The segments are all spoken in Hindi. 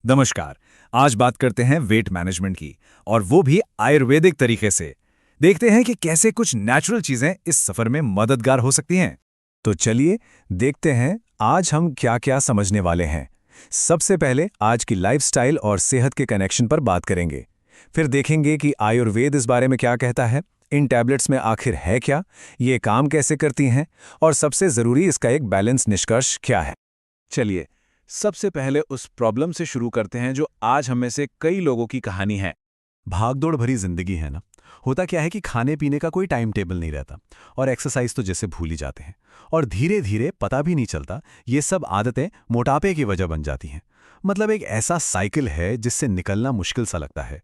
नमस्कार। आज बात करते हैं वेट मैनेजमेंट की, और वो भी आयुर्वेदिक तरीके से। देखते हैं कि कैसे कुछ नेचुरल चीजें इस सफर में मददगार हो सकती हैं। तो चलिए देखते हैं आज हम क्या-क्या समझने वाले हैं। सबसे पहले आज की लाइफस्टाइल और सेहत के कनेक्शन पर बात करेंगे। फिर देखेंगे कि आयुर्वेद इस बारे में क्या कहता है, इन टैबलेट्स में आखिर है क्या, ये काम कैसे करती हैं, और सबसे जरूरी इसका एक बैलेंस निष्कर्ष क्या है। चलिए सबसे पहले उस प्रॉब्लम से शुरू करते हैं जो आज हम में से कई लोगों की कहानी है। भागदौड़ भरी जिंदगी है ना। होता क्या है कि खाने पीने का कोई टाइम टेबल नहीं रहता और एक्सरसाइज तो जैसे भूल ही जाते हैं और धीरे धीरे पता भी नहीं चलता ये सब आदतें मोटापे की वजह बन जाती हैं। मतलब एक ऐसा साइकिल है जिससे निकलना मुश्किल सा लगता है।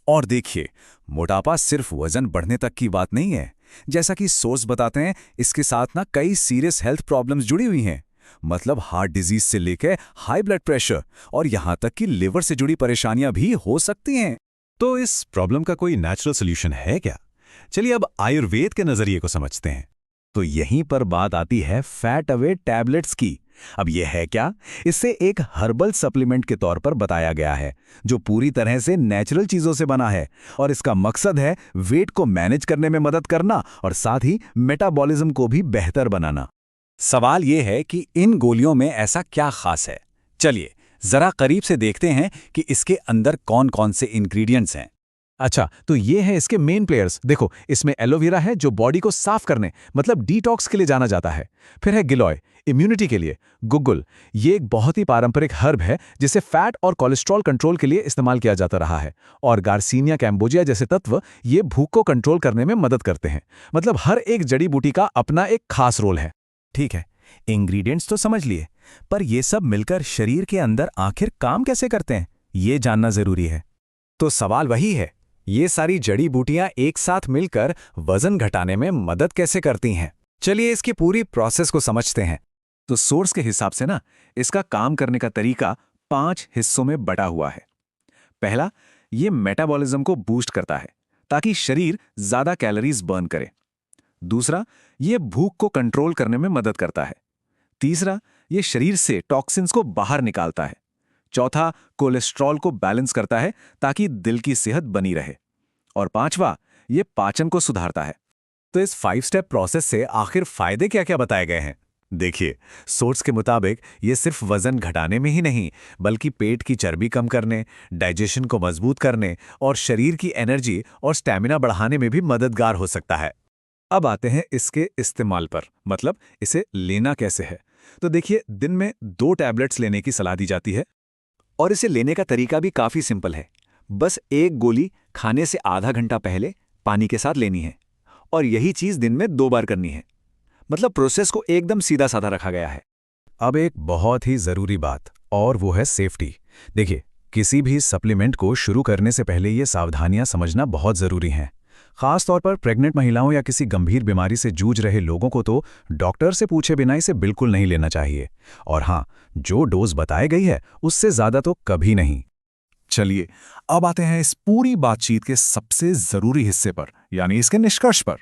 और देखिए, मोटापा सिर्फ वजन बढ़ने तक की बात नहीं है। जैसा कि सोर्स बताते हैं, इसके साथ ना कई सीरियस हेल्थ प्रॉब्लम्स जुड़ी हुई हैं। मतलब हार्ट डिजीज से लेकर हाई ब्लड प्रेशर और यहां तक कि लिवर से जुड़ी परेशानियां भी हो सकती हैं। तो इस प्रॉब्लम का कोई नेचुरल सोल्यूशन है क्या? चलिए अब आयुर्वेद के नजरिए को समझते हैं। तो यहीं पर बात आती है फैट अवे टैबलेट्स की। अब यह है क्या? इसे एक हर्बल सप्लीमेंट के तौर पर बताया गया है, जो पूरी तरह से नेचुरल चीजों से बना है, और इसका मकसद है वेट को मैनेज करने में मदद करना और साथ ही मेटाबॉलिज्म को भी बेहतर बनाना। सवाल यह है कि इन गोलियों में ऐसा क्या खास है। चलिए जरा करीब से देखते हैं कि इसके अंदर कौन कौन से इंग्रेडिएंट्स हैं। अच्छा, तो ये है इसके मेन प्लेयर्स। देखो, इसमें एलोवेरा है जो बॉडी को साफ करने मतलब डिटॉक्स के लिए जाना जाता है। फिर है गिलोय, इम्यूनिटी के लिए। गुग्गुल, ये एक बहुत ही पारंपरिक हर्ब है जिसे फैट और कोलेस्ट्रॉल कंट्रोल के लिए इस्तेमाल किया जाता रहा है। और गार्सिनिया कैम्बोजिया जैसे तत्व ये भूख को कंट्रोल करने में मदद करते हैं। मतलब हर एक जड़ी बूटी का अपना एक खास रोल है। ठीक है, इंग्रेडिएंट्स तो समझ लिए, पर ये सब मिलकर शरीर के अंदर आखिर काम कैसे करते हैं, ये जानना जरूरी है। तो सवाल वही है, ये सारी जड़ी बूटियां एक साथ मिलकर वजन घटाने में मदद कैसे करती हैं। चलिए इसकी पूरी प्रोसेस को समझते हैं। तो सोर्स के हिसाब से ना, इसका काम करने का तरीका 5 हिस्सों में बटा हुआ है। पहला, ये मेटाबॉलिज्म को बूस्ट करता है ताकि शरीर ज्यादा कैलोरीज बर्न करे। दूसरा, ये भूख को कंट्रोल करने में मदद करता है। तीसरा, ये शरीर से टॉक्सिन्स को बाहर निकालता है। चौथा, कोलेस्ट्रॉल को बैलेंस करता है ताकि दिल की सेहत बनी रहे। और पांचवा, ये पाचन को सुधारता है। तो इस 5 स्टेप प्रोसेस से आखिर फायदे क्या क्या बताए गए हैं। देखिए, सोर्स के मुताबिक ये सिर्फ वजन घटाने में ही नहीं, बल्कि पेट की चर्बी कम करने, डाइजेशन को मजबूत करने और शरीर की एनर्जी और स्टैमिना बढ़ाने में भी मददगार हो सकता है। अब आते हैं इसके इस्तेमाल पर, मतलब इसे लेना कैसे है। तो देखिए, दिन में 2 टैबलेट्स लेने की सलाह दी जाती है, और इसे लेने का तरीका भी काफी सिंपल है। बस एक गोली खाने से आधा घंटा पहले पानी के साथ लेनी है, और यही चीज दिन में 2 बार करनी है। मतलब प्रोसेस को एकदम सीधा साधा रखा गया है। अब एक बहुत ही जरूरी बात, और वो है सेफ्टी। देखिए, किसी भी सप्लीमेंट को शुरू करने से पहले ये सावधानियां समझना बहुत जरूरी हैं। खास तौर पर प्रेग्नेंट महिलाओं या किसी गंभीर बीमारी से जूझ रहे लोगों को तो डॉक्टर से पूछे बिना इसे बिल्कुल नहीं लेना चाहिए। और हाँ, जो डोज बताई गई है उससे ज्यादा तो कभी नहीं। चलिए अब आते हैं इस पूरी बातचीत के सबसे जरूरी हिस्से पर, यानी इसके निष्कर्ष पर।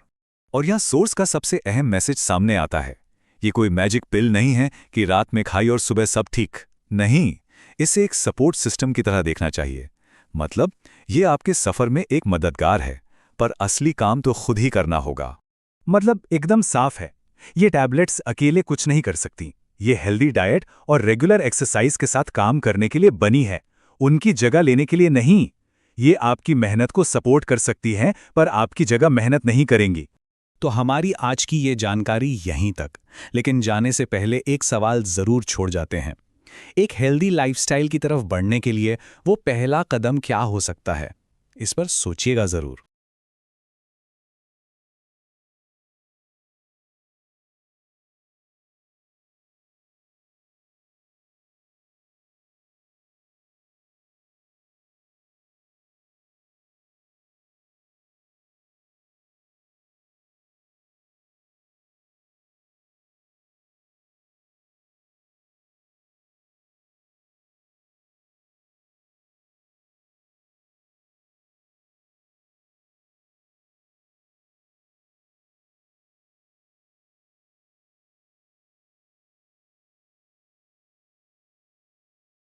और यह सोर्स का सबसे अहम मैसेज सामने आता है। ये कोई मैजिक पिल नहीं है कि रात में खाई और सुबह सब ठीक। नहीं, इसे एक सपोर्ट सिस्टम की तरह देखना चाहिए। मतलब ये आपके सफर में एक मददगार है, पर असली काम तो खुद ही करना होगा। मतलब एकदम साफ है, ये टैबलेट्स अकेले कुछ नहीं कर सकती। ये हेल्दी डाइट और रेगुलर एक्सरसाइज के साथ काम करने के लिए बनी है, उनकी जगह लेने के लिए नहीं। ये आपकी मेहनत को सपोर्ट कर सकती हैं, पर आपकी जगह मेहनत नहीं करेंगी। तो हमारी आज की ये जानकारी यहीं तक, लेकिन जाने से पहले एक सवाल जरूर छोड़ जाते हैं। एक हेल्दी लाइफस्टाइल की तरफ बढ़ने के लिए वो पहला कदम क्या हो सकता है, इस पर सोचिएगा जरूर।